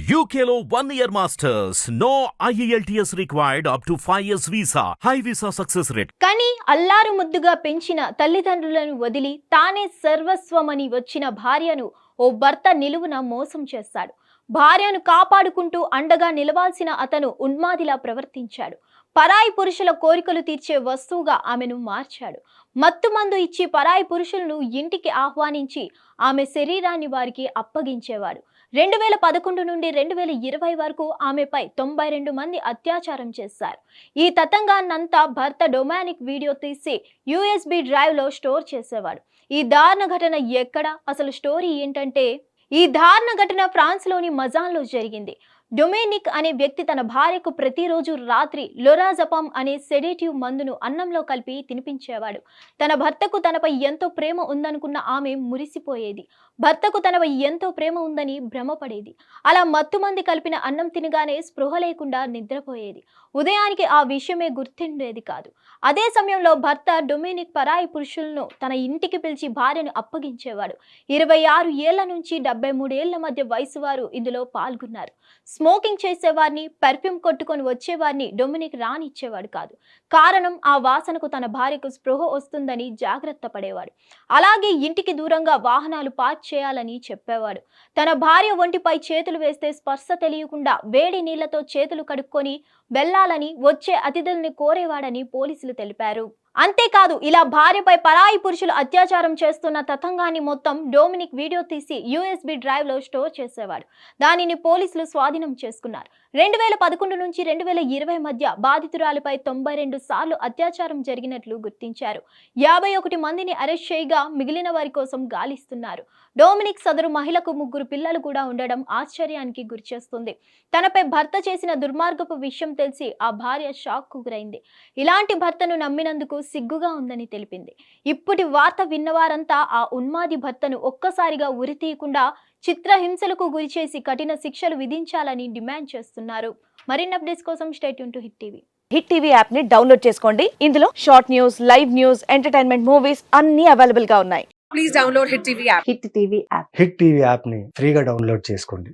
UKLO 1 year masters. No IELTS required up to 5 years visa. High visa success rate. కానీ అల్లారు ముద్దుగా పెంచిన తల్లిదండ్రులను వదిలి తానే సర్వస్వమని వచ్చిన భార్యను ఓ భర్త నిలువున మోసం చేస్తాడు. భార్యను కాపాడుకుంటూ అండగా నిలవాల్సిన అతను ఉన్మాదిలా ప్రవర్తించాడు. పరాయి పురుషుల కోరికలు తీర్చే వస్తువుగా ఆమెను మార్చాడు. మత్తుమందు ఇచ్చి పరాయి పురుషులను ఇంటికి ఆహ్వానించి ఆమె శరీరాన్ని వారికి అప్పగించేవాడు. 2011 నుండి 2020 వరకు ఆమెపై 92 మంది అత్యాచారం చేశారు. ఈ తతంగాన్నంతా భర్త డొమానిక్ వీడియో తీసి USB డ్రైవ్లో స్టోర్ చేసేవాడు. ఈ దారుణ ఘటన ఎక్కడ, అసలు స్టోరీ ఏంటంటే, ఈ దారుణ ఘటన ఫ్రాన్స్లోని మజాన్లో జరిగింది. డొమినిక్ అనే వ్యక్తి తన భార్యకు ప్రతిరోజు రాత్రి లోరాజపామ్ అనే సెడేటివ్ మందును అన్నంలో కలిపి తినిపించేవాడు. తన భర్తకు తనపై ఎంతో ప్రేమ ఉందనుకున్న ఆమె మురిసిపోయేది. భర్తకు తనపై ఎంతో ప్రేమ ఉందని భ్రమపడేది. అలా మత్తుమంది కలిపిన అన్నం తినగానే స్పృహ లేకుండా నిద్రపోయేది. ఉదయానికి ఆ విషయమే గుర్తుండేది కాదు. అదే సమయంలో భర్త డొమినిక్ పరాయి పురుషులను తన ఇంటికి పిలిచి భార్యను అప్పగించేవాడు. 26 ఏళ్ల నుంచి 73 ఏళ్ల మధ్య వయసు వారు ఇందులో పాల్గొన్నారు. స్మోకింగ్ చేసేవారిని, పెర్ఫ్యూమ్ కొట్టుకొని వచ్చేవారిని డొమినిక్ రానిచ్చేవాడు కాదు. కారణం, ఆ వాసనకు తన భార్యకు స్పృహ వస్తుందని జాగ్రత్త పడేవాడు. అలాగే ఇంటికి దూరంగా వాహనాలు పార్క్ చేయాలని చెప్పేవాడు. తన భార్య ఒంటిపై చేతులు వేస్తే స్పర్శ తెలియకుండా వేడి నీళ్లతో చేతులు కడుక్కొని వెళ్లాలని వచ్చే అతిథుల్ని కోరేవాడని పోలీసులు తెలిపారు. అంతేకాదు, ఇలా భార్యపై పరాయి పురుషులు అత్యాచారం చేస్తున్న తతంగాన్ని మొత్తం డొమినిక్ వీడియో తీసి USB డ్రైవ్లో స్టోర్ చేసేవాడు. దానిని పోలీసులు స్వాధీనం చేసుకున్నారు. 2011 నుంచి 2020 మధ్య బాధితురాలిపై 92 సార్లు అత్యాచారం జరిగినట్లు గుర్తించారు. 51 మందిని అరెస్ట్ చేయగా మిగిలిన వారి కోసం గాలిస్తున్నారు. డొమినిక్ సదరు మహిళకు 3 పిల్లలు కూడా ఉండడం ఆశ్చర్యానికి గురిచేస్తుంది. తనపై భర్త చేసిన దుర్మార్గపు విషయం తెలిసి ఆ భార్య షాక్కు గురైంది. ఇలాంటి భర్తను నమ్మినందుకు సిగ్గుగా ఉందని తెలిపింది. ఇప్పటి వార్త విన్నవారంతా ఆ ఉన్మాది భర్తను ఒక్కసారిగా ఉరితీయకుండా చిత్రహింసలకు గురిచేసి కఠిన శిక్షలు విధించాలని డిమాండ్ చేస్తున్నారు. మరిన్ని అప్డేట్స్ కోసం stay tune to hit TV. Hit TV app ని డౌన్లోడ్ చేసుకోండి. ఇందులో short news, live news, entertainment movies అన్ని అవైలబుల్ గా ఉన్నాయి. Please download Hit TV app. Hit TV app. Hit TV యాప్ని ఫ్రీగా డౌన్లోడ్ చేసుకోండి.